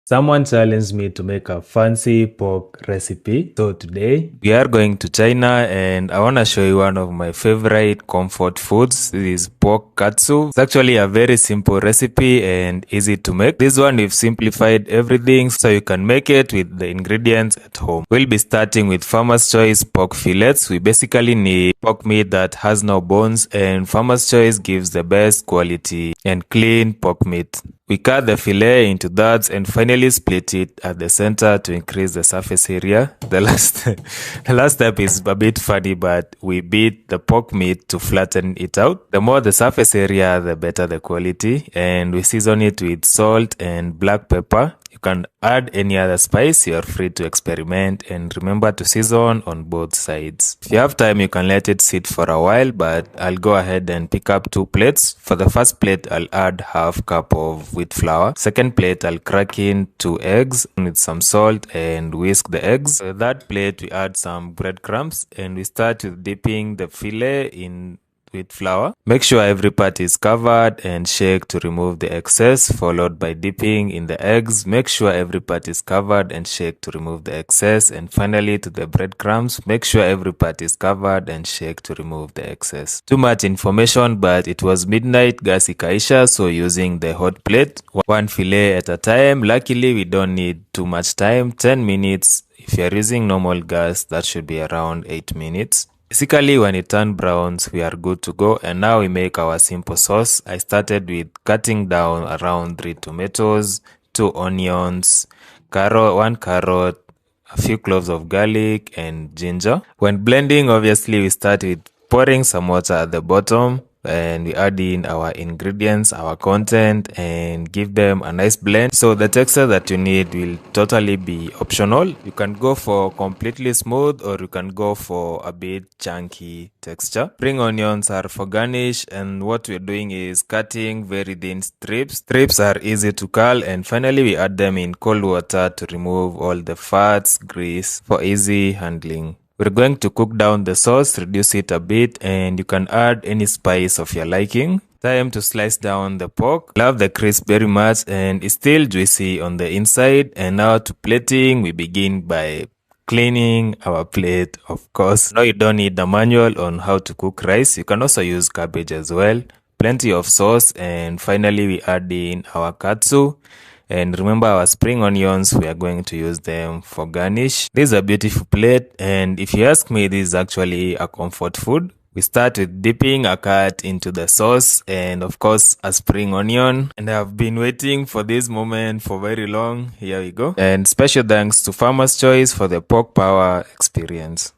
Someone challenged me to make a fancy pork recipe. So today we are going to China and I want to show you one of my favorite comfort foods. This is pork katsu. It's actually a very simple recipe and easy to make. This one we've simplified everything so you can make it with the ingredients at home. We'll be starting with Farmer's Choice pork fillets. We basically need pork meat that has no bones, and Farmer's Choice gives the best quality and clean pork meat. We cut the fillet into thirds and finally split it at the center to increase the surface area. The last step is a bit funny, but we beat the pork meat to flatten it out. The more the surface area, the better the quality. And we season it with salt and black pepper. You can add any other spice, you're free to experiment, and remember to season on both sides. If you have time, you can let it sit for a while, but I'll go ahead and pick up 2 plates. For the first plate, I'll add half cup of wheat flour. Second plate, I'll crack in 2 eggs with some salt and whisk the eggs. For that plate, we add some breadcrumbs and we start with dipping the fillet in with flour. Make sure every part is covered and shake to remove the excess, followed by dipping in the eggs. Make sure every part is covered and shake to remove the excess, and finally to the breadcrumbs. Make sure every part is covered and shake to remove the excess. Too much information, but it was midnight, gas ikaisha, so using the hot plate, one fillet at a time. Luckily we don't need too much time, 10 minutes. If you're using normal gas, that should be around 8 minutes. Basically, when it turns brown, we are good to go. And now we make our simple sauce. I started with cutting down around 3 tomatoes, 2 onions, 1 carrot, a few cloves of garlic and ginger. When blending, obviously we start with pouring some water at the bottom, and we add in our ingredients, our content, and give them a nice blend. So the texture that you need will totally be optional. You can go for completely smooth or you can go for a bit chunky texture. Spring onions are for garnish, and what we're doing is cutting very thin strips. Strips are easy to curl, and finally we add them in cold water to remove all the fats, grease for easy handling. We're going to cook down the sauce, reduce it a bit, and you can add any spice of your liking. Time to slice down the pork. Love the crisp very much and it's still juicy on the inside. And now to plating, we begin by cleaning our plate, of course. Now you don't need a manual on how to cook rice. You can also use cabbage as well. Plenty of sauce, and finally we add in our katsu. And remember our spring onions, we are going to use them for garnish. This is a beautiful plate, and if you ask me, this is actually a comfort food. We start with dipping a cut into the sauce and of course a spring onion. And I've been waiting for this moment for very long. Here we go. And special thanks to Farmer's Choice for the pork power experience.